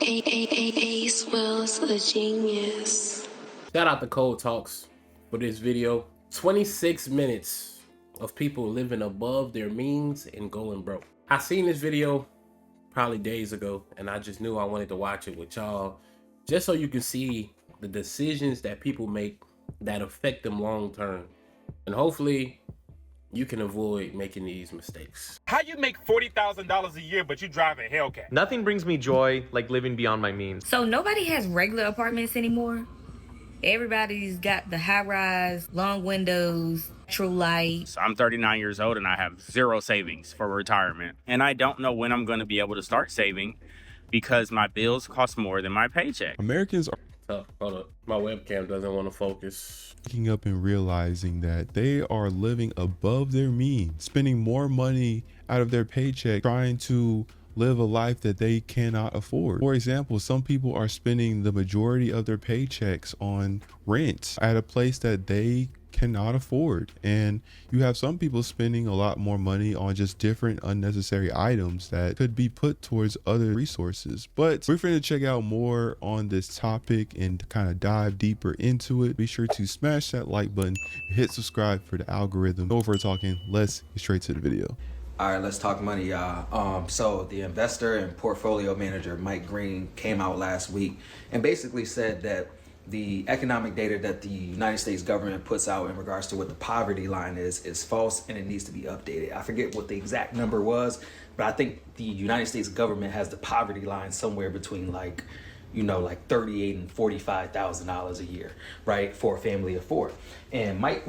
Ace Will's the genius. Shout out to Cold Talks for this video. 26 minutes of people living above their means and going broke. I seen this video probably days ago, and I just knew I wanted to watch it with y'all, just so you can see the decisions that people make that affect them long term. And hopefully you can avoid making these mistakes. How you make $40,000 a year, but you drive a Hellcat? Nothing brings me joy like living beyond my means. So nobody has regular apartments anymore? Everybody's got the high-rise, long windows, true light. So I'm 39 years old and I have zero savings for retirement. And I don't know when I'm going to be able to start saving because my bills cost more than my paycheck. Americans are Tough. Hold up. My webcam doesn't want to focus. waking up and realizing that they are living above their means, spending more money out of their paycheck, trying to live a life that they cannot afford. For example, some people are spending the majority of their paychecks on rent at a place that they cannot afford, and you have some people spending a lot more money on just different unnecessary items that could be put towards other resources. But we're going to check out more on this topic and kind of dive deeper into it. Be sure to smash that like button, hit subscribe for the algorithm. Over talking, let's get straight to the video. All right, let's talk money, y'all. So the investor and portfolio manager, Mike Green, came out last week and basically said that the economic data that the United States government puts out in regards to what the poverty line is false and it needs to be updated. I forget what the exact number was, but I think the United States government has the poverty line somewhere between like $38,000 and $45,000 a year, right, for a family of four. And Mike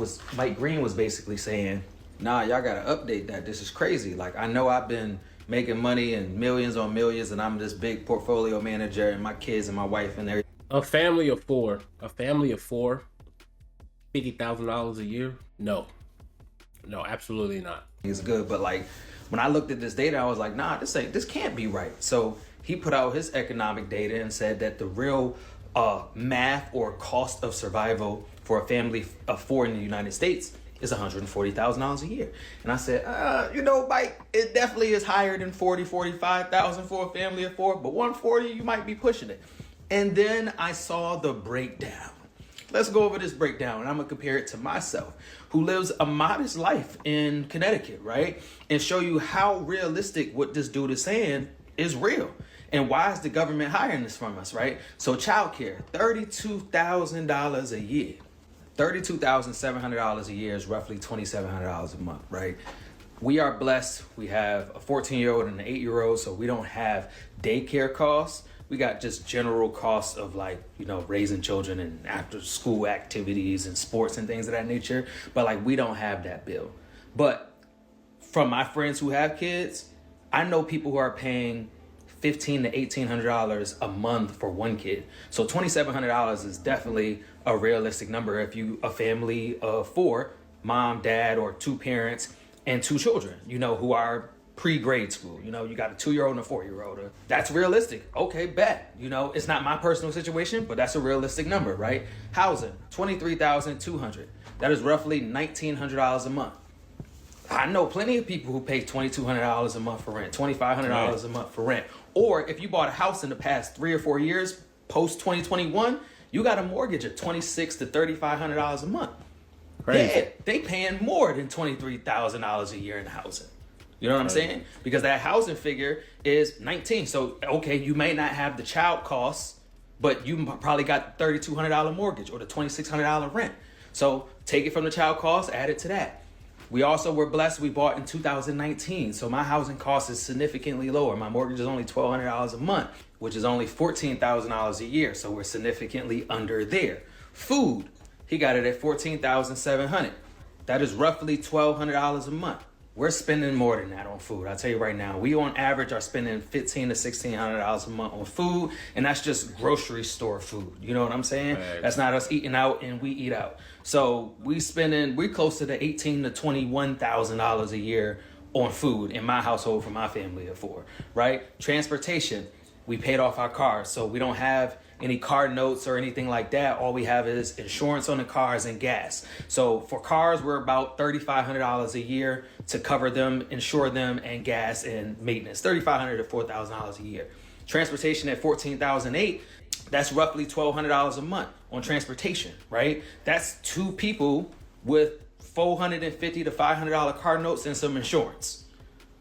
Green was basically saying, nah, y'all gotta update that. This is crazy. Like, I know I've been making money and millions on millions, and I'm this big portfolio manager, and my kids and my wife and everything. A family of four, $50,000 a year? No, absolutely not. It's good, but like when I looked at this data, I was like, nah, this can't be right. So he put out his economic data and said that the real math or cost of survival for a family of four in the United States is $140,000 a year. And I said, Mike, it definitely is higher than $45,000 for a family of four, but 140, you might be pushing it. And then I saw the breakdown. Let's go over this breakdown, and I'm gonna compare it to myself, who lives a modest life in Connecticut, right? And show you how realistic what this dude is saying is real. And why is the government hiring this from us, right? So childcare, $32,000 a year. $32,700 a year is roughly $2,700 a month, right? We are blessed. We have a 14-year-old and an 8-year-old, so we don't have daycare costs. We got just general costs of raising children and after school activities and sports and things of that nature. But we don't have that bill. But from my friends who have kids, I know people who are paying $1,500 to $1,800 a month for one kid. So $2,700 is definitely a realistic number if you a family of four, mom, dad, or two parents and two children, who are pre-grade school. You got a 2-year-old and a 4-year-old. That's realistic. Okay, bet. It's not my personal situation, but that's a realistic number, right? Housing, $23,200. That is roughly $1,900 a month. I know plenty of people who pay $2,200 a month for rent, $2,500 a month for rent. Or if you bought a house in the past 3 or 4 years, post 2021, you got a mortgage of $2,600 to $3,500 a month. Crazy. Yeah, they paying more than $23,000 a year in housing. You know what I'm saying? Because that housing figure is 19. So, okay, you may not have the child costs, but you probably got the $3,200 mortgage or the $2,600 rent. So take it from the child costs, add it to that. We also were blessed. We bought in 2019. So my housing cost is significantly lower. My mortgage is only $1,200 a month, which is only $14,000 a year. So we're significantly under there. Food, he got it at $14,700. That is roughly $1,200 a month. We're spending more than that on food. I'll tell you right now, we on average are spending $1,500 to $1,600 a month on food, and that's just grocery store food. You know what I'm saying? Right. That's not us eating out and we eat out. So we're close to the $18,000 to $21,000 a year on food in my household for my family of four, right? Transportation, we paid off our cars, so we don't have any car notes or anything like that. All we have is insurance on the cars and gas. So for cars, we're about $3,500 a year to cover them, insure them, and gas and maintenance. $3,500 to $4,000 a year. Transportation at $14,008, that's roughly $1,200 a month on transportation, right? That's two people with $450 to $500 car notes and some insurance.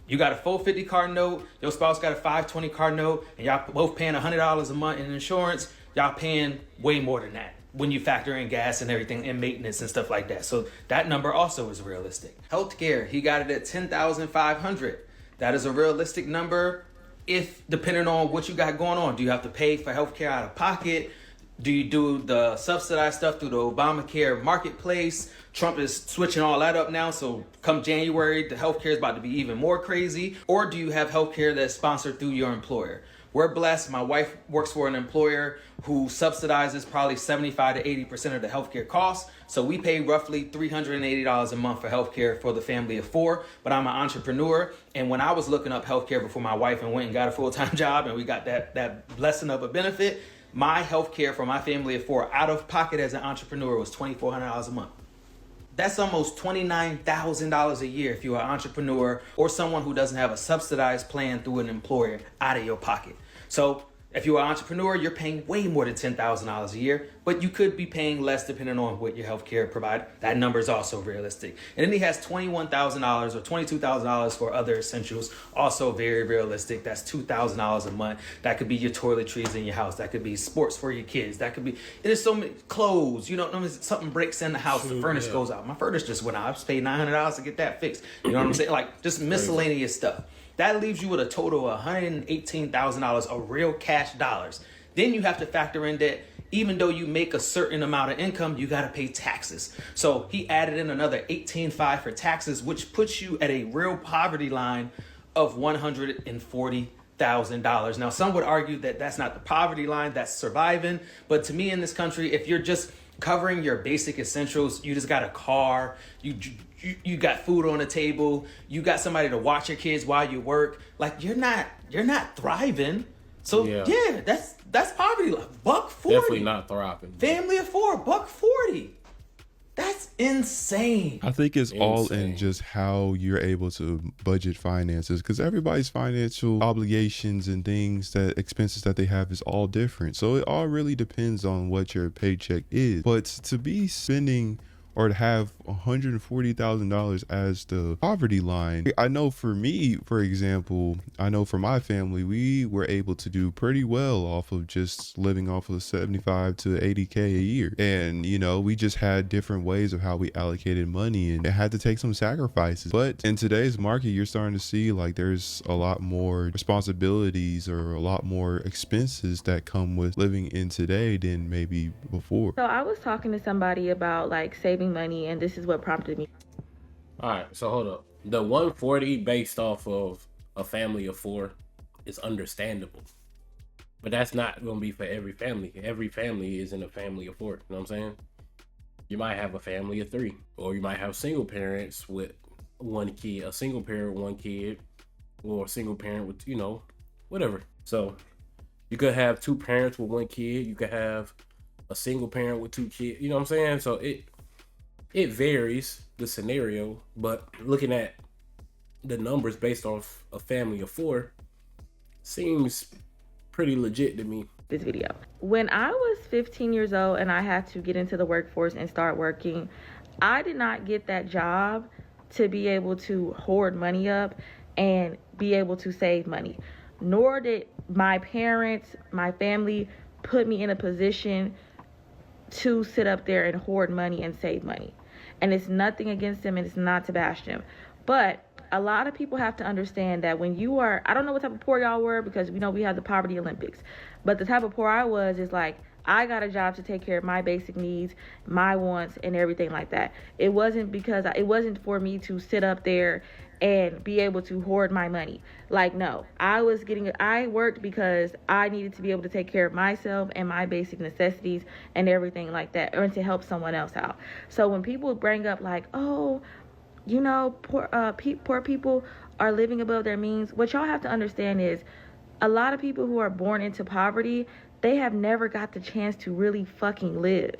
You got a $450 car note, your spouse got a $520 car note, and y'all both paying $100 a month in insurance. Y'all paying way more than that when you factor in gas and everything and maintenance and stuff like that. So that number also is realistic. Healthcare, he got it at $10,500. That is a realistic number if depending on what you got going on. Do you have to pay for healthcare out of pocket? Do you do the subsidized stuff through the Obamacare marketplace? Trump is switching all that up now, so come January, the healthcare is about to be even more crazy. Or do you have healthcare that's sponsored through your employer? We're blessed. My wife works for an employer who subsidizes probably 75 to 80% of the healthcare costs. So we pay roughly $380 a month for healthcare for the family of four. But I'm an entrepreneur. And when I was looking up healthcare before my wife and went and got a full-time job and we got that blessing of a benefit, my healthcare for my family of four out of pocket as an entrepreneur was $2,400 a month. That's almost $29,000 a year if you're an entrepreneur or someone who doesn't have a subsidized plan through an employer out of your pocket. So if you're an entrepreneur, you're paying way more than $10,000 a year, but you could be paying less depending on what your healthcare provider. That number is also realistic. And then he has $21,000 or $22,000 for other essentials, also very realistic. That's $2,000 a month. That could be your toiletries in your house. That could be sports for your kids. That could be, there's so many clothes, you know, something breaks in the house, the furnace goes out. My furnace just went out. I just paid $900 to get that fixed. You know what I'm saying? Like just miscellaneous stuff. That leaves you with a total of $118,000 of real cash dollars. Then you have to factor in that even though you make a certain amount of income, you got to pay taxes. So he added in another $18,500 for taxes, which puts you at a real poverty line of $140,000. Now, some would argue that that's not the poverty line, that's surviving. But to me in this country, if you're just covering your basic essentials, you just got a car, you got food on the table, you got somebody to watch your kids while you work, like you're not thriving. So yeah, that's poverty line. $140. Definitely not thriving. Family of four, $140. That's insane. I think it's all in just how you're able to budget finances, because everybody's financial obligations and things, that expenses that they have is all different. So it all really depends on what your paycheck is. But to be spending or to have $140,000 as the poverty line, I know for me, for example, I know for my family, we were able to do pretty well off of just living off of 75 to 80K a year. And, you know, we just had different ways of how we allocated money, and it had to take some sacrifices. But in today's market, you're starting to see like there's a lot more responsibilities or a lot more expenses that come with living in today than maybe before. So I was talking to somebody about like saving money, and this is what prompted me. All right, so hold up. The 140 based off of a family of four is understandable, but that's not going to be for every family. Every family isn't a family of four. You know what I'm saying? You might have a family of three, or you might have single parents with one kid, a single parent with one kid, or a single parent with, you know, whatever. So you could have two parents with one kid. You could have a single parent with two kids. You know what I'm saying? So it varies the scenario, but looking at the numbers based off a family of four seems pretty legit to me. This video. When I was 15 years old and I had to get into the workforce and start working, I did not get that job to be able to hoard money up and be able to save money. Nor did my parents, my family put me in a position to sit up there and hoard money and save money. And it's nothing against them, and it's not to bash them. But a lot of people have to understand that when you are, I don't know what type of poor y'all were, because we know we have the poverty Olympics, but the type of poor I was is like, I got a job to take care of my basic needs, my wants, and everything like that. It wasn't for me to sit up there and be able to hoard my money. Like, no, I worked because I needed to be able to take care of myself and my basic necessities and everything like that, or to help someone else out. So when people bring up like, oh, you know, poor people are living above their means, what y'all have to understand is a lot of people who are born into poverty, they have never got the chance to really fucking live.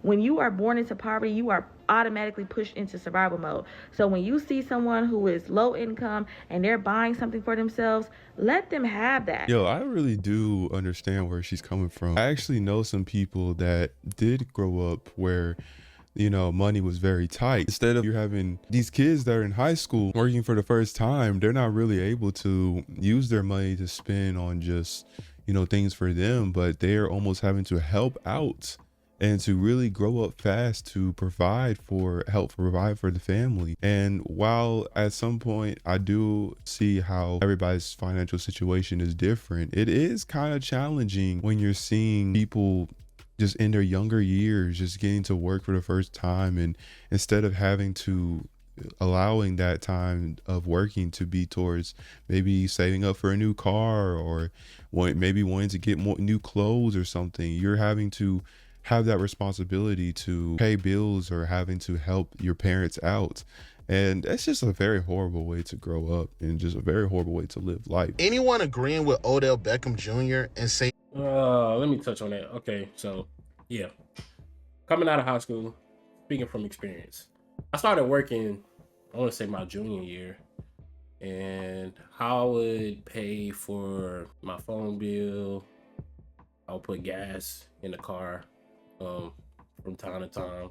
When you are born into poverty, you are automatically pushed into survival mode. So when you see someone who is low income and they're buying something for themselves, let them have that. Yo, I really do understand where she's coming from. I actually know some people that did grow up where, you know, money was very tight. Instead of you having these kids that are in high school working for the first time, they're not really able to use their money to spend on just, you know, things for them, but they're almost having to help out and to really grow up fast to provide for the family. And while at some point I do see how everybody's financial situation is different, it is kind of challenging when you're seeing people just in their younger years just getting to work for the first time, and instead of allowing that time of working to be towards maybe saving up for a new car, or maybe wanting to get more new clothes or something, you're having to have that responsibility to pay bills or having to help your parents out. And that's just a very horrible way to grow up and just a very horrible way to live life. Anyone agreeing with Odell Beckham Jr. and saying, let me touch on that. Okay, so yeah, coming out of high school, speaking from experience, I started working, I want to say my junior year, and I would pay for my phone bill. I would put gas in the car from time to time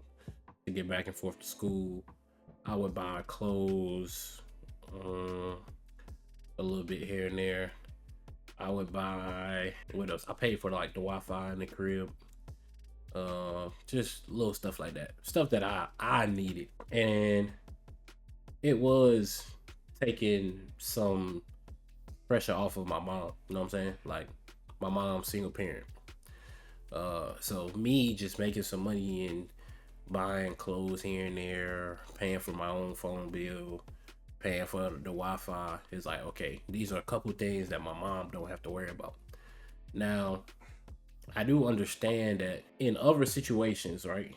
to get back and forth to school. I would buy clothes, a little bit here and there. I would buy, what else? I paid for like the Wi-Fi in the crib. Just little stuff like that. Stuff that I needed. And it was taking some pressure off of my mom. You know what I'm saying? Like, my mom's single parent. So me just making some money and buying clothes here and there, paying for my own phone bill, paying for the Wi-Fi, is like, okay, these are a couple things that my mom don't have to worry about. Now, I do understand that in other situations, right,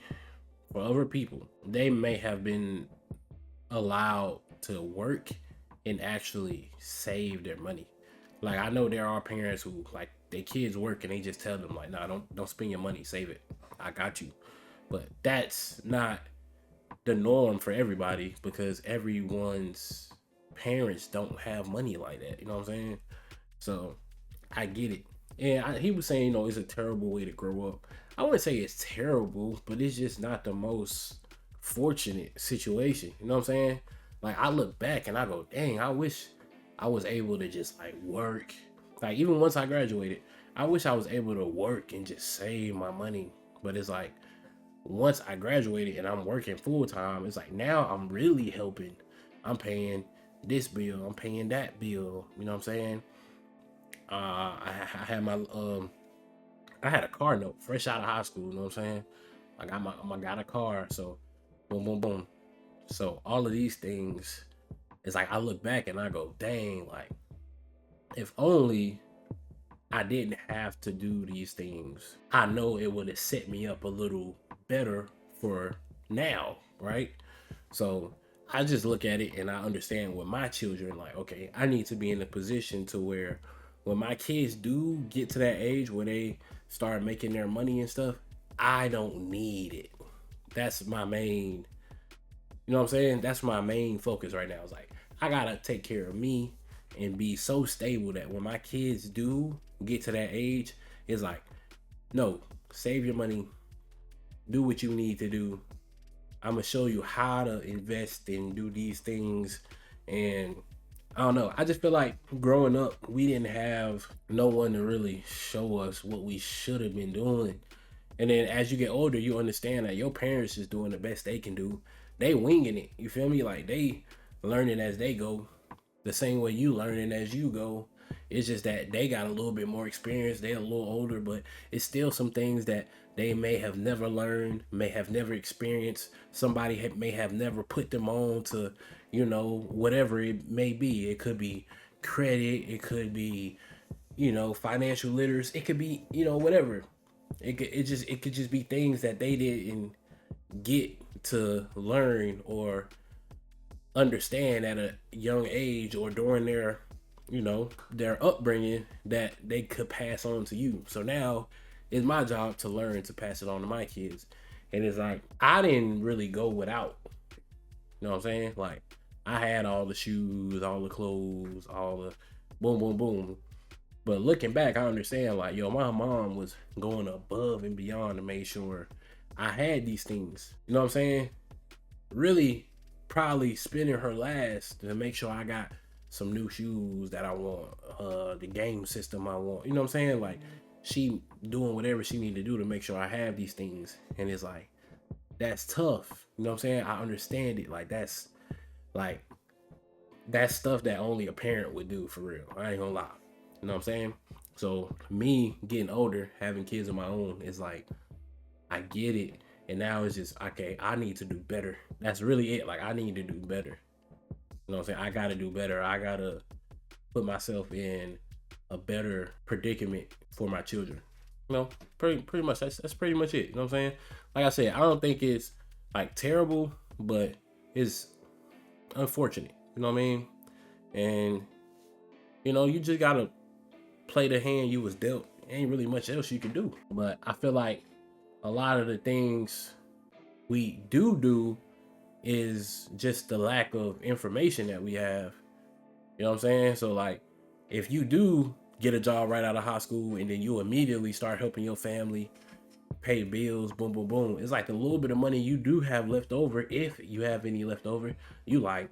for other people, they may have been allowed to work and actually save their money. Like, I know there are parents who, like, their kids work and they just tell them, like, nah, don't spend your money, save it, I got you. But that's not the norm for everybody, because everyone's parents don't have money like that. You know what I'm saying? So I get it. And he was saying, you know, it's a terrible way to grow up. I wouldn't say it's terrible, but it's just not the most fortunate situation. You know what I'm saying? Like, I look back and I go, dang, I wish I was able to just like work. Like, even once I graduated, I wish I was able to work and just save my money. But it's like, once I graduated and I'm working full time, it's like, now I'm really helping. I'm paying this bill, I'm paying that bill. You know what I'm saying? I had my I had a car note fresh out of high school. You know what I'm saying? I got a car. So boom, boom, boom. So all of these things, it's like I look back and I go, dang, like, if only I didn't have to do these things, I know it would have set me up a little better for now, right? So I just look at it and I understand with my children, like, okay, I need to be in a position to where when my kids do get to that age where they start making their money and stuff, I don't need it. That's my main, you know what I'm saying? That's my main focus right now. It's like, I gotta take care of me and be so stable that when my kids do get to that age, it's like, no, save your money, do what you need to do. I'm gonna show you how to invest and do these things. And I don't know, I just feel like growing up, we didn't have no one to really show us what we should have been doing. And then as you get older, you understand that your parents is doing the best they can do. They winging it, you feel me? Like, they learning as they go, the same way you learning as you go. It's just that they got a little bit more experience, they're a little older, but it's still some things that they may have never learned, may have never experienced. Somebody may have never put them on to, you know, whatever it may be. It could be credit, it could be, you know, financial literacy, it could be, you know, whatever. It could just be things that they didn't get to learn or understand at a young age or during their, you know, their upbringing, that they could pass on to you. So now it's my job to learn to pass it on to my kids. And it's like, I didn't really go without. You know what I'm saying? Like, I had all the shoes, all the clothes, all the boom, boom, boom. But looking back, I understand, like, yo, my mom was going above and beyond to make sure I had these things. You know what I'm saying? Really, probably spending her last to make sure I got some new shoes that I want, the game system I want. You know what I'm saying? Like, she doing whatever she need to do to make sure I have these things. And it's like, that's tough. You know what I'm saying? I understand it. Like, that's stuff that only a parent would do, for real. I ain't gonna lie. You know what I'm saying? So me getting older, having kids of my own, is like, I get it. And now it's just, okay, I need to do better. That's really it. Like, I need to do better. You know what I'm saying? I gotta do better. I gotta put myself in a better predicament for my children. You know, pretty much that's pretty much it. You know what I'm saying? Like I said, I don't think it's like terrible, but it's unfortunate. You know what I mean? And you know, you just gotta play the hand you was dealt. Ain't really much else you can do. But I feel like a lot of the things we do is just the lack of information that we have. You know what I'm saying? So like, if you do get a job right out of high school and then you immediately start helping your family pay bills, boom, boom, boom, it's like the little bit of money you do have left over, if you have any left over, you like,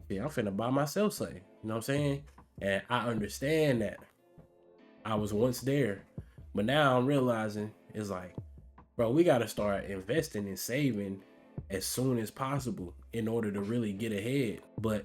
yeah, I'm finna buy myself something. You know what I'm saying? And I understand that. I was once there, but now I'm realizing it's like, bro, we gotta start investing and saving as soon as possible in order to really get ahead. But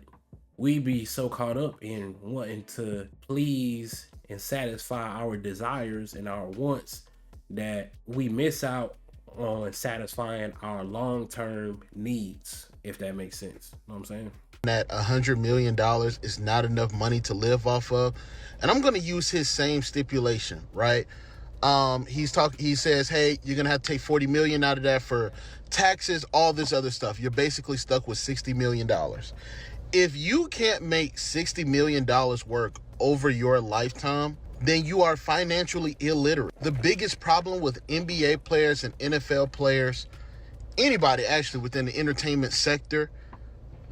we be so caught up in wanting to please and satisfy our desires and our wants that we miss out on satisfying our long-term needs, if that makes sense. You know what I'm saying? That $100 million is not enough money to live off of. And I'm going to use his same stipulation, right? He says, hey, you're going to have to take 40 million out of that for taxes, all this other stuff. You're basically stuck with $60 million. If you can't make $60 million work over your lifetime, then you are financially illiterate. The biggest problem with NBA players and NFL players, anybody actually within the entertainment sector,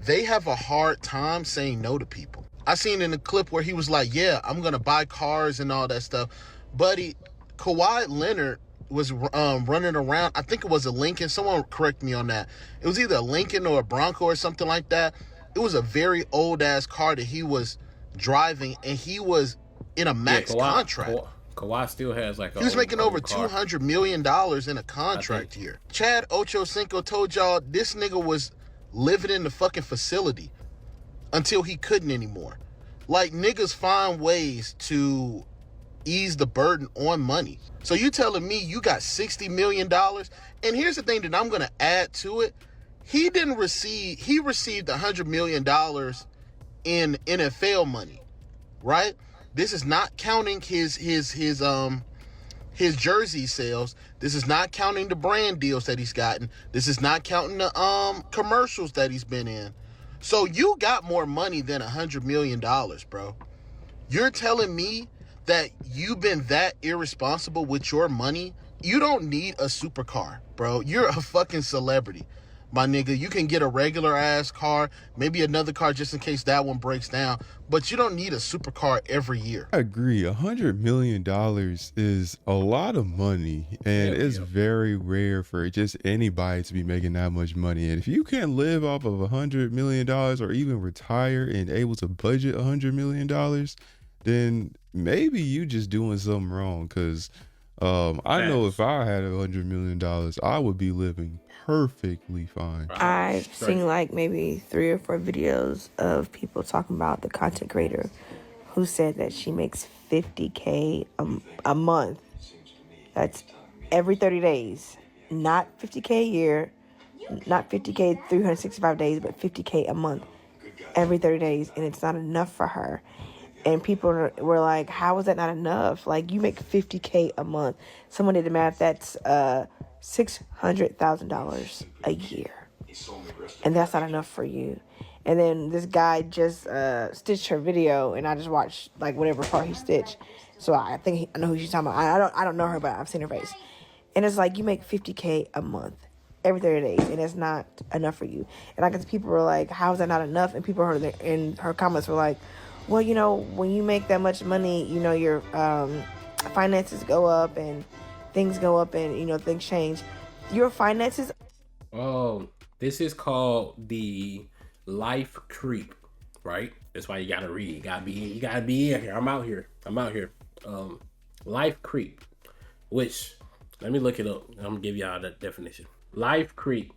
they have a hard time saying no to people. I seen in a clip where he was like, yeah, I'm going to buy cars and all that stuff. Buddy, Kawhi Leonard was running around. I think it was a Lincoln. Someone correct me on that. It was either a Lincoln or a Bronco or something like that. It was a very old ass car that he was driving, and he was in a max contract. Kawhi still has like he was making over $200 million in a contract year. Chad Ochocinco told y'all this nigga was living in the fucking facility until he couldn't anymore. Like, niggas find ways to ease the burden on money. So you telling me you got $60 million? And here's the thing that I'm going to add to it. He received $100 million in NFL money, right? This is not counting his jersey sales. This is not counting the brand deals that he's gotten. This is not counting the commercials that he's been in. So you got more money than $100 million, bro. You're telling me that you've been that irresponsible with your money? You don't need a supercar, bro. You're a fucking celebrity, my nigga. You can get a regular ass car, maybe another car just in case that one breaks down, but you don't need a supercar every year. I agree. $100 million is a lot of money, and it's very rare for just anybody to be making that much money. And if you can't live off of $100 million or even retire and able to budget $100 million, then maybe you just doing something wrong. Because I know if I had $100 million, I would be living perfectly fine. I've seen like maybe 3 or 4 videos of people talking about the content creator who said that she makes $50K a month. That's every 30 days. Not $50K a year, not $50K 365 days, but $50K a month every 30 days. And it's not enough for her. And people were like, how is that not enough? Like, you make $50K a month. Someone did the math. That's $600,000 a year. And that's not enough for you. And then this guy just stitched her video, and I just watched like whatever part he stitched. So I think I know who she's talking about. I don't know her, but I've seen her face. And it's like, you make $50K a month. every 30 days, and it's not enough for you. And I guess people were like, how is that not enough? And people heard it, and her comments were like, well, you know, when you make that much money, you know, your finances go up and things go up and, you know, things change. Your finances. Oh, This is called the life creep, right? That's why you gotta read. You gotta be in here. I'm out here. Life creep, which, let me look it up. I'm gonna give y'all the definition. Life creep,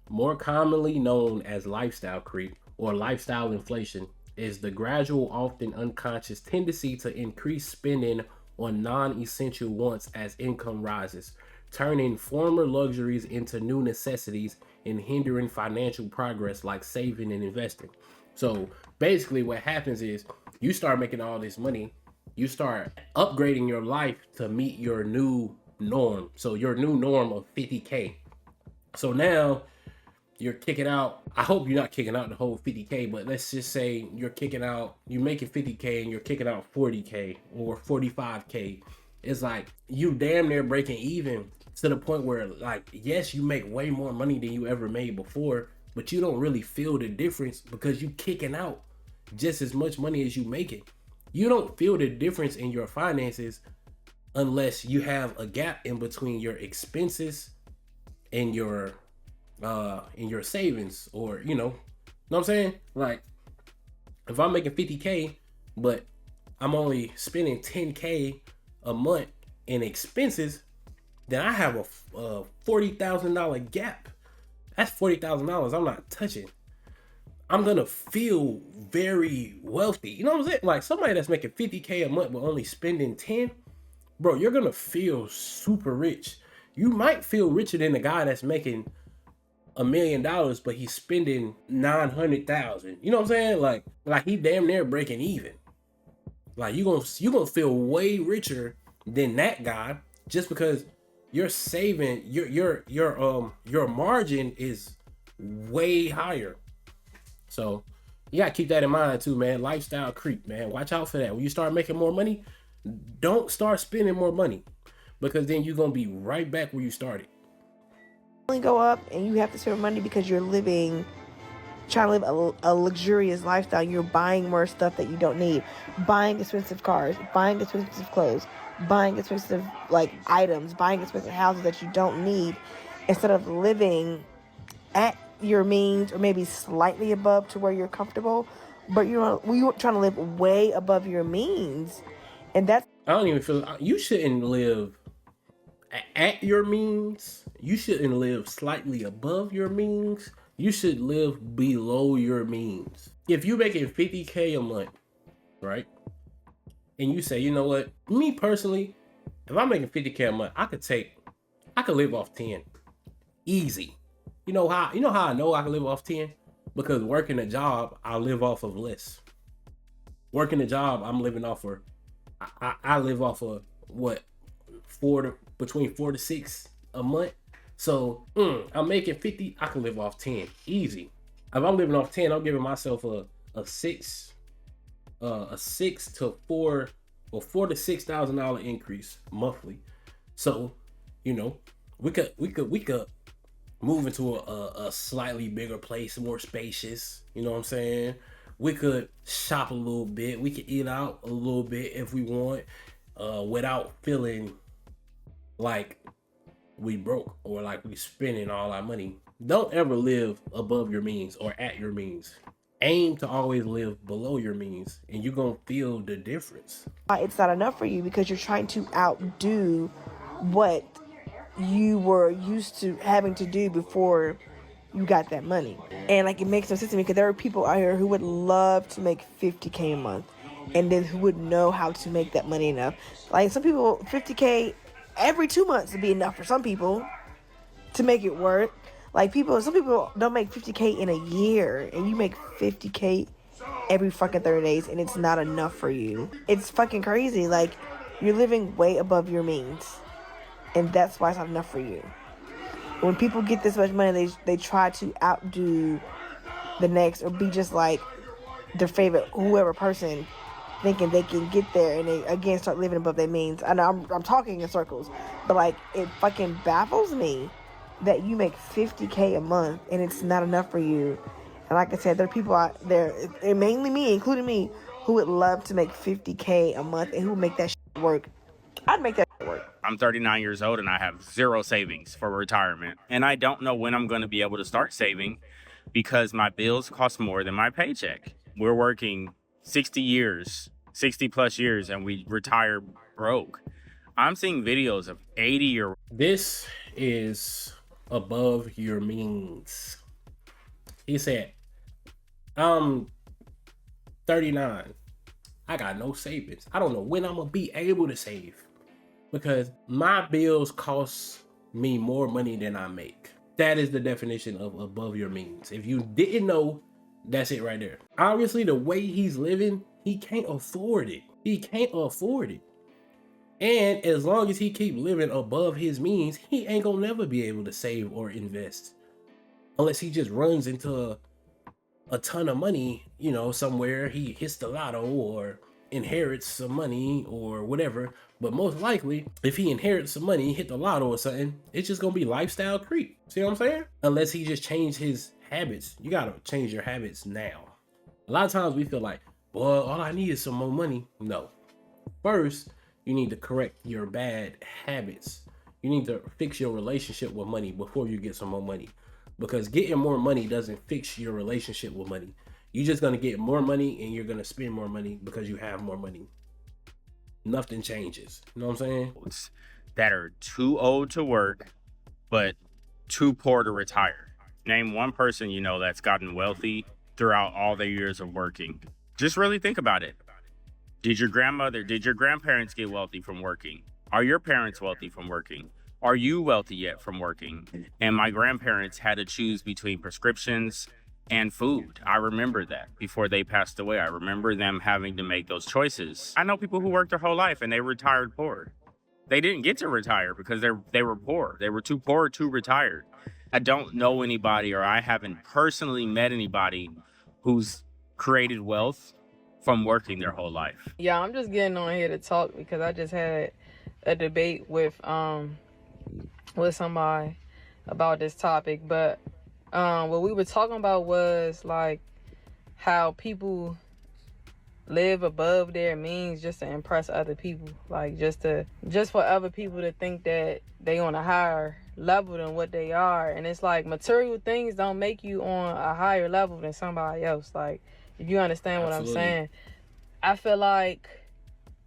more commonly known as lifestyle creep or lifestyle inflation, is the gradual, often unconscious tendency to increase spending on non-essential wants as income rises, turning former luxuries into new necessities and hindering financial progress like saving and investing. So basically what happens is you start making all this money, you start upgrading your life to meet your new norm. So your new norm of 50K. So now you're kicking out, I hope you're not kicking out the whole 50K, but let's just say you're making 50K and you're kicking out 40K or 45K. It's like you damn near breaking even to the point where, like, yes, you make way more money than you ever made before, but you don't really feel the difference because you kicking out just as much money as you making. You don't feel the difference in your finances unless you have a gap in between your expenses and your savings, or know what I'm saying? Like, if I'm making 50K, but I'm only spending 10K a month in expenses, then I have a $40,000 gap. That's $40,000 I'm not touching. I'm gonna feel very wealthy. You know what I'm saying? Like, somebody that's making 50K a month but only spending 10, bro, you're gonna feel super rich. You might feel richer than the guy that's making $1 million, but he's spending 900,000. You know what I'm saying? Like he damn near breaking even. Like, you gonna feel way richer than that guy just because you're saving. Your margin is way higher. So you gotta keep that in mind too, man. Lifestyle creep, man. Watch out for that. When you start making more money, don't start spending more money, because then you're gonna be right back where you started. Go up and you have to spend money because you're trying to live a luxurious lifestyle. You're buying more stuff that you don't need, buying expensive cars, buying expensive clothes, buying expensive items, buying expensive houses that you don't need, instead of living at your means or maybe slightly above to where you're comfortable, but you're trying to live way above your means. And that's, I don't even feel, you shouldn't live at your means. You shouldn't live slightly above your means. You should live below your means. If you're making 50K a month, right? And you say, you know what? Me personally, if I'm making 50K a month, I could live off 10. Easy. You know how I know I can live off 10? Because working a job, I live off of less. Working a job, I'm living off of, I live off of what? Between 4 to 6 a month. So I'm making 50, I can live off 10 easy. If I'm living off 10, I'm giving myself a $6 to $4 to $6,000 increase monthly. So we could move into a slightly bigger place, more spacious. You know what I'm saying? We could shop a little bit. We could eat out a little bit if we want, without feeling like we broke or like we spending all our money. Don't ever live above your means or at your means. Aim to always live below your means, and you're gonna feel the difference. It's not enough for you because you're trying to outdo what you were used to having to do before you got that money. And it makes no sense to me, because there are people out here who would love to make 50K a month, and then who would know how to make that money enough. Like, some people, 50K every 2 months would be enough for some people to make it work. Some people don't make 50K in a year, and you make 50K every fucking 30 days, and it's not enough for you. It's fucking crazy. Like, you're living way above your means, and that's why it's not enough for you. When people get this much money, they try to outdo the next, or be just like their favorite whoever person, thinking they can get there, and they again start living above their means. I know I'm talking in circles, but it fucking baffles me that you make 50K a month and it's not enough for you. And like I said, there are people out there, and mainly me, including me, who would love to make 50K a month and who would make that shit work. I'd make that shit work. I'm 39 years old and I have zero savings for retirement. And I don't know when I'm going to be able to start saving because my bills cost more than my paycheck. We're working 60 plus years, and we retire broke. I'm seeing videos of 80-year-olds. This is above your means. He said, I'm 39. I got no savings. I don't know when I'm going to be able to save because my bills cost me more money than I make. That is the definition of above your means. If you didn't know, that's it right there. Obviously, the way he's living, he can't afford it. He can't afford it. And as long as he keep living above his means, he ain't gonna never be able to save or invest. Unless he just runs into a ton of money, you know, somewhere he hits the lotto or inherits some money or whatever. But most likely, if he inherits some money, hit the lotto or something, it's just gonna be lifestyle creep. See what I'm saying? Unless he just changed his habits. You gotta change your habits now. A lot of times we feel like, well, all I need is some more money. No. First, you need to correct your bad habits. You need to fix your relationship with money before you get some more money. Because getting more money doesn't fix your relationship with money. You're just gonna get more money and you're gonna spend more money because you have more money. Nothing changes. You know what I'm saying? That are too old to work, but too poor to retire. Name one person you know that's gotten wealthy throughout all their years of working. Just really think about it. Did your grandparents get wealthy from working? Are your parents wealthy from working? Are you wealthy yet from working? And my grandparents had to choose between prescriptions and food. I remember that before they passed away. I remember them having to make those choices. I know people who worked their whole life and they retired poor. They didn't get to retire because they were poor. They were too poor to retire. I don't know anybody, or I haven't personally met anybody who's created wealth from working their whole life. Yeah, I'm just getting on here to talk because I just had a debate with somebody about this topic. But what we were talking about was like how people live above their means just to impress other people, like just for other people to think that they on a higher level than what they are. And it's like material things don't make you on a higher level than somebody else. Like, if you understand what I'm saying. I feel like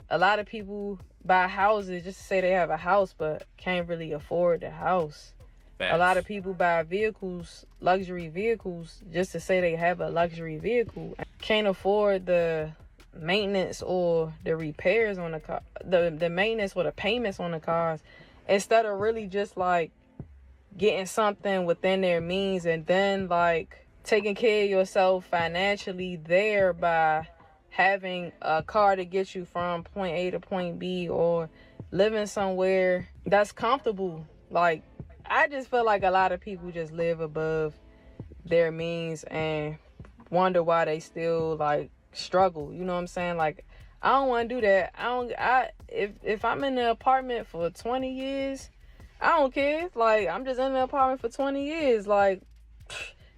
a lot of people buy houses just to say they have a house, but can't really afford the house. Facts. A lot of people buy vehicles, luxury vehicles, just to say they have a luxury vehicle. Can't afford the maintenance or the repairs on the car, the maintenance or the payments on the cars, instead of really just like getting something within their means and then like taking care of yourself financially there by having a car to get you from point A to point B, or living somewhere that's comfortable. Like, I just feel like a lot of people just live above their means and wonder why they still like struggle. You know what I'm saying? Like, I don't want to do that. If I'm in an apartment for 20 years, I don't care. Like, I'm just in an apartment for 20 years. Like,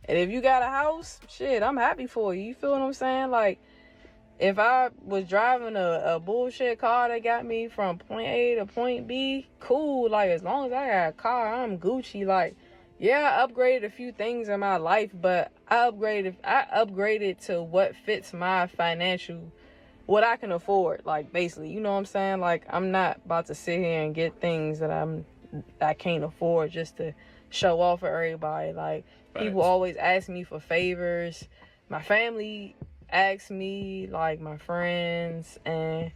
and if you got a house, shit, I'm happy for you. You feel what I'm saying? Like, if I was driving a bullshit car that got me from point A to point B, cool. Like, as long as I got a car, I'm Gucci. Like, yeah, I upgraded a few things in my life, but I upgraded to what fits my financial, what I can afford. Like, basically, you know what I'm saying? Like, I'm not about to sit here and get things that I can't afford just to show off for everybody. Like, people always ask me for favors. My family ask me, like, my friends, and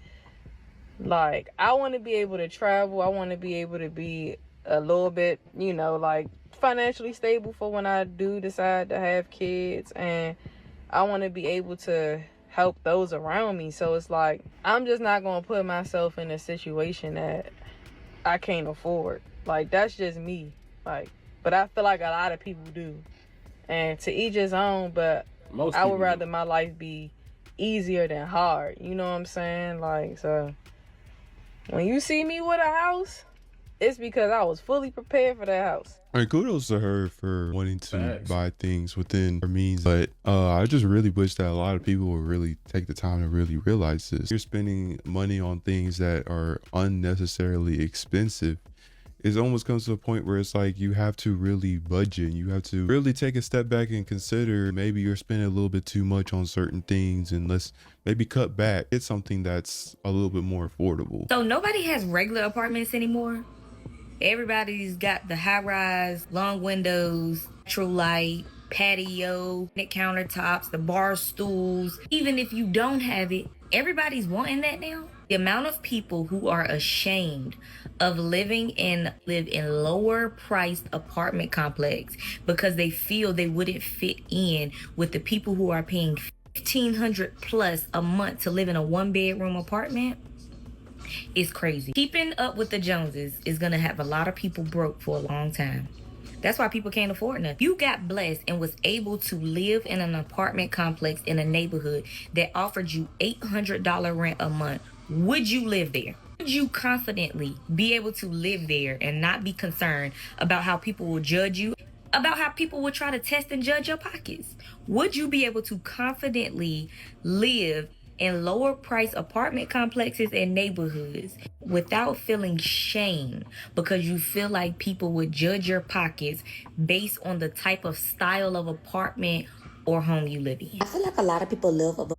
like, I want to be able to travel. I want to be able to be a little bit, you know, like, financially stable for when I do decide to have kids, and I want to be able to help those around me. So it's like, I'm just not going to put myself in a situation that I can't afford. Like, that's just me. Like, but I feel like a lot of people do, and to each his own. But I would rather my life be easier than hard. You know what I'm saying? Like, so when you see me with a house, it's because I was fully prepared for that house. And kudos to her for wanting to Facts. buy things within her means. But I just really wish that a lot of people would really take the time to really realize this. You're spending money on things that are unnecessarily expensive. It almost comes to a point where it's like you have to really budget. You have to really take a step back and consider maybe you're spending a little bit too much on certain things, and let's maybe cut back. It's something that's a little bit more affordable. So nobody has regular apartments anymore. Everybody's got the high-rise, long windows, natural light, patio, countertops, the bar stools. Even if you don't have it, everybody's wanting that now. The amount of people who are ashamed of live in lower priced apartment complex because they feel they wouldn't fit in with the people who are paying $1,500 plus a month to live in a 1-bedroom apartment is crazy. Keeping up with the Joneses is gonna have a lot of people broke for a long time. That's why people can't afford nothing. You got blessed and was able to live in an apartment complex in a neighborhood that offered you $800 rent a month. Would you live there? Would you confidently be able to live there and not be concerned about how people will judge you, about how people will try to test and judge your pockets? Would you be able to confidently live in lower price apartment complexes and neighborhoods without feeling shame because you feel like people would judge your pockets based on the type of style of apartment or home you live in? I feel like a lot of people live above.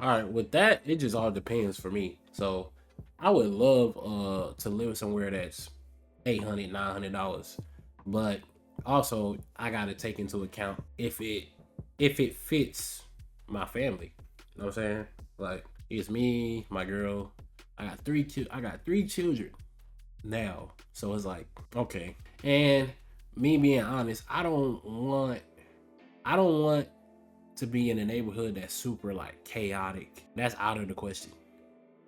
All right, with that, it just all depends for me. So I would love to live somewhere that's $800, $900, but also I got to take into account if it fits my family. You know what I'm saying? Like, it's me, my girl. I got three children now. So it's like, okay. And me being honest, I don't want to be in a neighborhood that's super like chaotic. That's out of the question,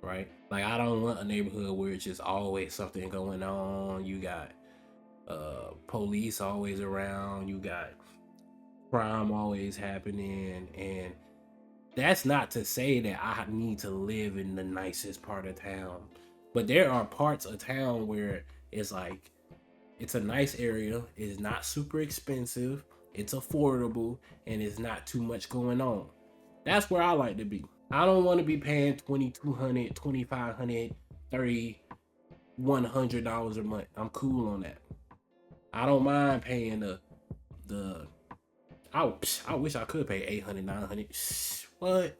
right? Like, I don't want a neighborhood where it's just always something going on. You got police always around. You got crime always happening. And that's not to say that I need to live in the nicest part of town, but there are parts of town where it's like, it's a nice area, it's not super expensive, it's affordable, and it's not too much going on. That's where I like to be. I don't want to be paying $2,200, $2,500, $3,000, $100 a month. I'm cool on that. I don't mind paying I wish I could pay $800, $900. What?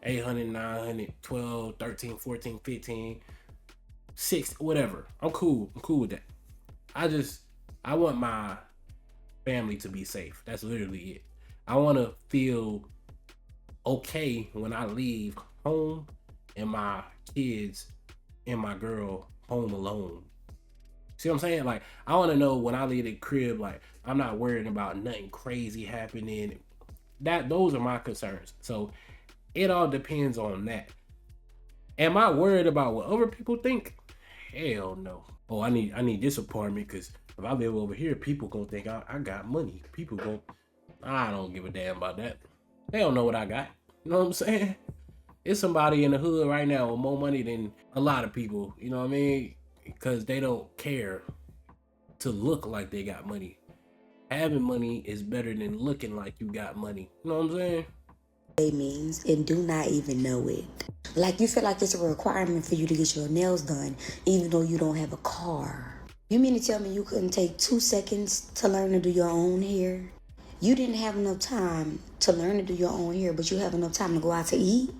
$800, $900, $12, $13, $14, $15, $6, whatever. I'm cool with that. I want my family to be safe. That's literally it. I want to feel okay when I leave home and my kids and my girl home alone. See what I'm saying? Like, I want to know when I leave the crib, like, I'm not worrying about nothing crazy happening. Those are my concerns. So it all depends on that. Am I worried about what other people think? Hell no. Oh, I need this apartment because if I live over here, people gonna think I got money. I don't give a damn about that. They don't know what I got. You know what I'm saying? It's somebody in the hood right now with more money than a lot of people. You know what I mean? Because they don't care to look like they got money. Having money is better than looking like you got money. You know what I'm saying? They means and do not even know it. Like, you feel like it's a requirement for you to get your nails done even though you don't have a car. You mean to tell me you couldn't take 2 seconds to learn to do your own hair? You didn't have enough time to learn to do your own hair, but you have enough time to go out to eat?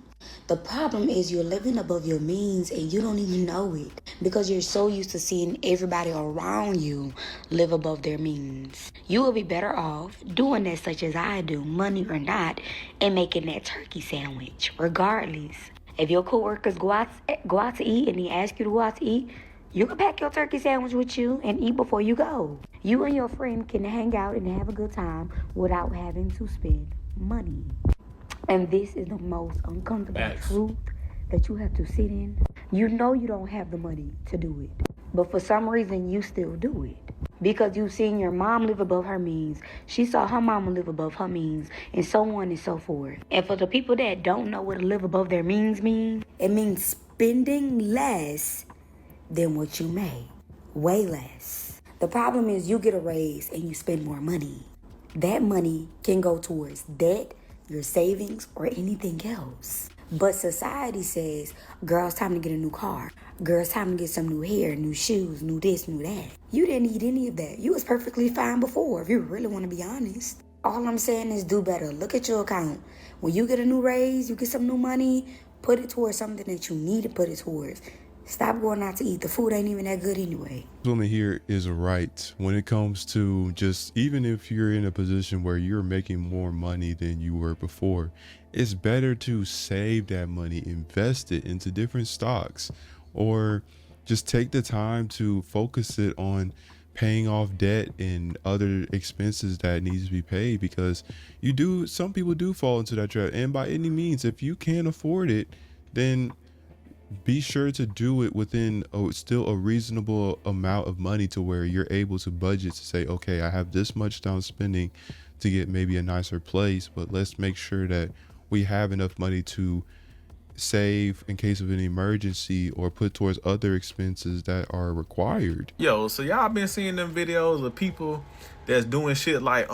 The problem is you're living above your means and you don't even know it because you're so used to seeing everybody around you live above their means. You will be better off doing that, such as I do, money or not, and making that turkey sandwich regardless. If your coworkers go out to eat and they ask you to go out to eat, you can pack your turkey sandwich with you and eat before you go. You and your friend can hang out and have a good time without having to spend money. And this is the most uncomfortable truth that you have to sit in. You know you don't have the money to do it, but for some reason you still do it. Because you've seen your mom live above her means, she saw her mama live above her means, and so on and so forth. And for the people that don't know what to live above their means mean, it means spending less than what you make. way less. The problem is you get a raise and you spend more money. That money can go towards debt, your savings, or anything else. But society says, girl, it's time to get a new car. Girl, it's time to get some new hair, new shoes, new this, new that. You didn't need any of that. You was perfectly fine before, if you really want to be honest. All I'm saying is do better. Look at your account. When you get a new raise, you get some new money, put it towards something that you need to put it towards. Stop going out to eat. The food ain't even that good anyway. Woman here is right when it comes to just, even if you're in a position where you're making more money than you were before, it's better to save that money, invest it into different stocks, or just take the time to focus it on paying off debt and other expenses that needs to be paid, because some people do fall into that trap. And by any means, if you can't afford it, then be sure to do it within still a reasonable amount of money to where you're able to budget to say, okay, I have this much down spending to get maybe a nicer place, but let's make sure that we have enough money to save in case of an emergency or put towards other expenses that are required. Yo, so y'all been seeing them videos of people that's doing shit like,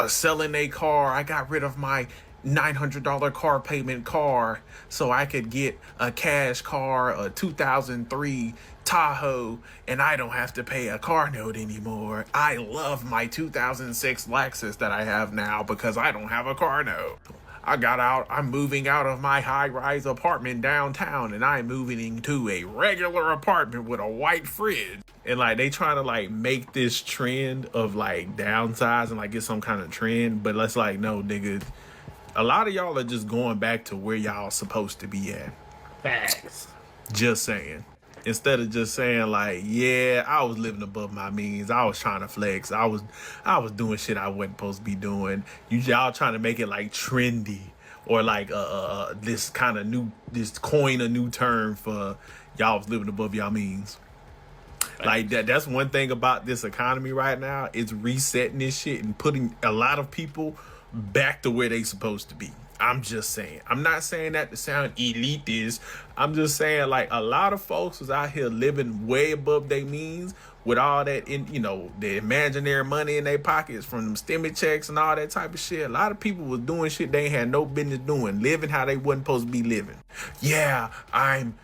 selling a car. I got rid of my $900 car payment car so I could get a cash car, a 2003 Tahoe, and I don't have to pay a car note anymore. I love my 2006 Lexus that I have now because I don't have a car note. I'm moving out of my high-rise apartment downtown and I'm moving into a regular apartment with a white fridge. And like they trying to like make this trend of like downsize and like get some kind of trend, but let's like, no, nigga, a lot of y'all are just going back to where y'all supposed to be at. Facts. Just saying. Instead of just saying like, yeah, I was living above my means. I was trying to flex. I was doing shit I wasn't supposed to be doing. Y'all trying to make it like trendy or like this kind of this coin a new term for y'all was living above y'all means. Like that's one thing about this economy right now. It's resetting this shit and putting a lot of people back to where they supposed to be. I'm just saying. I'm not saying that to sound elitist. I'm just saying like a lot of folks is out here living way above their means with all that the imaginary money in their pockets from them stimmy checks and all that type of shit. A lot of people was doing shit they had no business doing, living how they wasn't supposed to be living. Yeah, I'm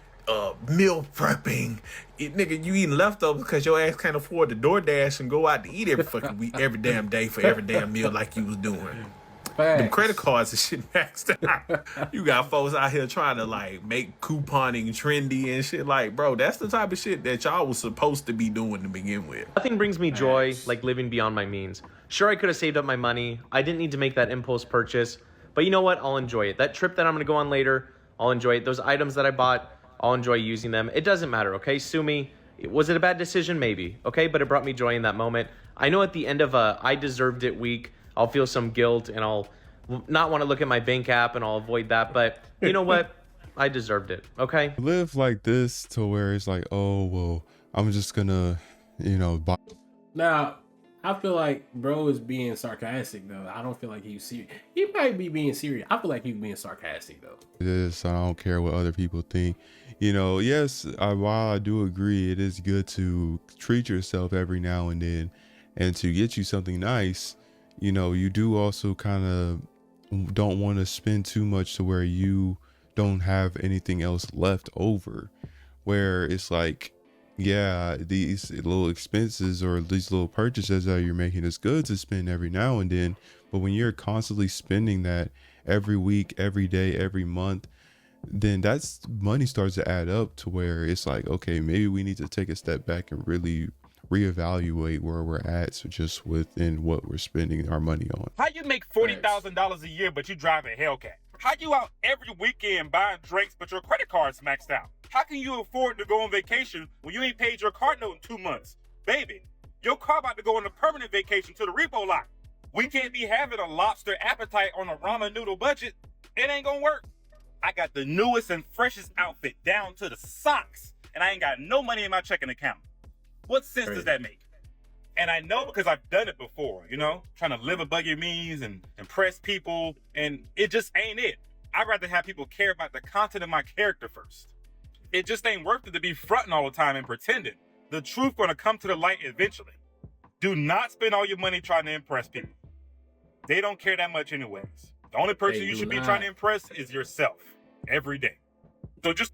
meal prepping. Nigga, you eating leftovers because your ass can't afford the DoorDash and go out to eat every fucking week, every damn day for every damn meal like you was doing. Them credit cards and shit maxed out. You got folks out here trying to like make couponing trendy and shit. Like, bro, that's the type of shit that y'all was supposed to be doing to begin with. Nothing brings me joy like living beyond my means. Sure, I could have saved up my money. I didn't need to make that impulse purchase. But you know what? I'll enjoy it. That trip that I'm going to go on later, I'll enjoy it. Those items that I bought, I'll enjoy using them. It doesn't matter, okay? Sue me. Was it a bad decision? Maybe, okay? But it brought me joy in that moment. I know at the end of a I deserved it week, I'll feel some guilt and I'll not want to look at my bank app and I'll avoid that. But you know what? I deserved it, okay? Live like this to where it's like, oh, well, I'm just gonna, buy. Now, I feel like bro is being sarcastic though. I don't feel like he's serious. He might be being serious. I feel like he's being sarcastic though. This, I don't care what other people think. Yes, while I do agree, it is good to treat yourself every now and then, and to get you something nice. You do also kind of don't want to spend too much to where you don't have anything else left over, where it's like, yeah, these little expenses or these little purchases that you're making is good to spend every now and then. But when you're constantly spending that every week, every day, every month, then that's money starts to add up to where it's like, okay, maybe we need to take a step back and really reevaluate where we're at. So just within what we're spending our money on. How you make $40,000 a year, but you drive a Hellcat? How you out every weekend buying drinks, but your credit card's maxed out? How can you afford to go on vacation when you ain't paid your car note in 2 months? Baby, your car about to go on a permanent vacation to the repo lot. We can't be having a lobster appetite on a ramen noodle budget. It ain't gonna work. I got the newest and freshest outfit down to the socks, and I ain't got no money in my checking account. What sense does that make? And I know because I've done it before, trying to live above your means and impress people, and it just ain't it. I'd rather have people care about the content of my character first. It just ain't worth it to be fronting all the time and pretending. The truth gonna come to the light eventually. Do not spend all your money trying to impress people. They don't care that much anyways. The only person you should be trying to impress is yourself every day. So just...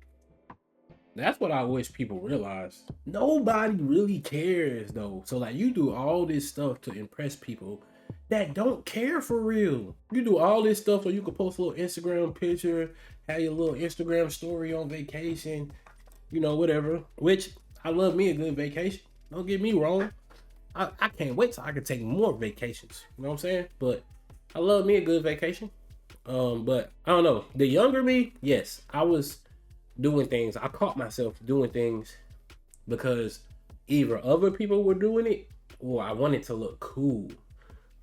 That's what I wish people realize. Nobody really cares though. So like you do all this stuff to impress people that don't care for real. You do all this stuff so you can post a little Instagram picture, have your little Instagram story on vacation, you know, whatever. Which I love me a good vacation. Don't get me wrong. I can't wait till I can take more vacations. You know what I'm saying? But I love me a good vacation. But I don't know. The younger me, yes, I was doing things. I caught myself doing things because either other people were doing it or I wanted to look cool.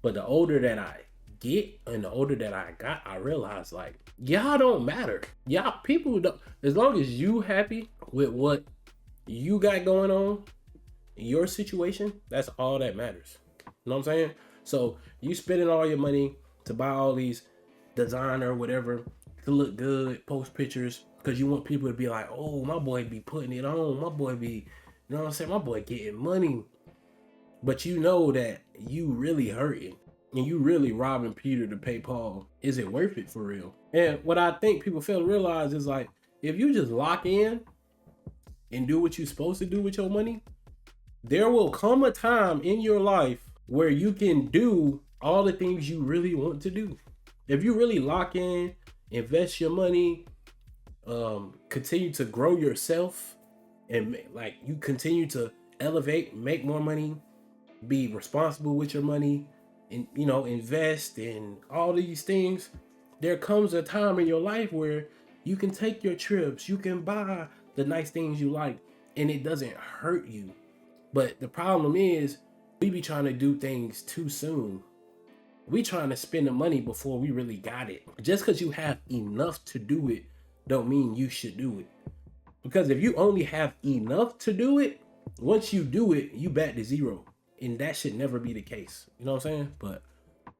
But the older that I get and the older that I got, I realized like, y'all don't matter. Y'all people don't, as long as you happy with what you got going on in your situation, that's all that matters. You know what I'm saying? So you spending all your money to buy all these designer, whatever, to look good, post pictures, because you want people to be like, oh, my boy be putting it on. My boy be, you know what I'm saying? My boy getting money. But you know that you really hurting and you really robbing Peter to pay Paul. Is it worth it for real? And what I think people fail to realize is like, if you just lock in and do what you're supposed to do with your money, there will come a time in your life where you can do all the things you really want to do. If you really lock in, invest your money, continue to grow yourself, and like you continue to elevate, make more money, be responsible with your money, and you know, invest in all these things, there comes a time in your life where you can take your trips, you can buy the nice things you like, and it doesn't hurt you. But the problem is we be trying to do things too soon. We trying to spend the money before we really got it. Just because you have enough to do it don't mean you should do it. Because if you only have enough to do it, once you do it, you back to zero. And that should never be the case. You know what I'm saying? But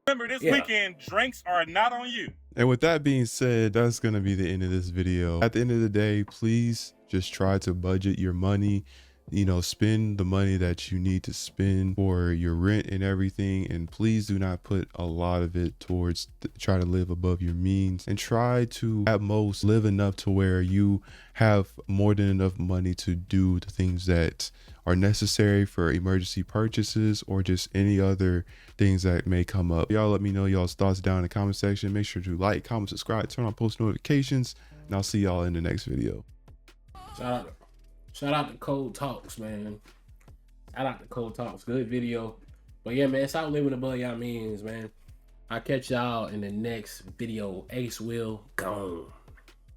remember, this weekend, drinks are not on you. And with that being said, that's going to be the end of this video. At the end of the day, please just try to budget your money. You know, spend the money that you need to spend for your rent and everything, and please do not put a lot of it towards try to live above your means, and try to at most live enough to where you have more than enough money to do the things that are necessary for emergency purchases or just any other things that may come up. Y'all let me know y'all's thoughts down in the comment section. Make sure to like, comment, subscribe, turn on post notifications, and I'll see y'all in the next video. Shout out to Cold Talks, man. Shout out to Cold Talks. Good video. But yeah, man, stop living above y'all means, man. I'll catch y'all in the next video. Ahce will gone.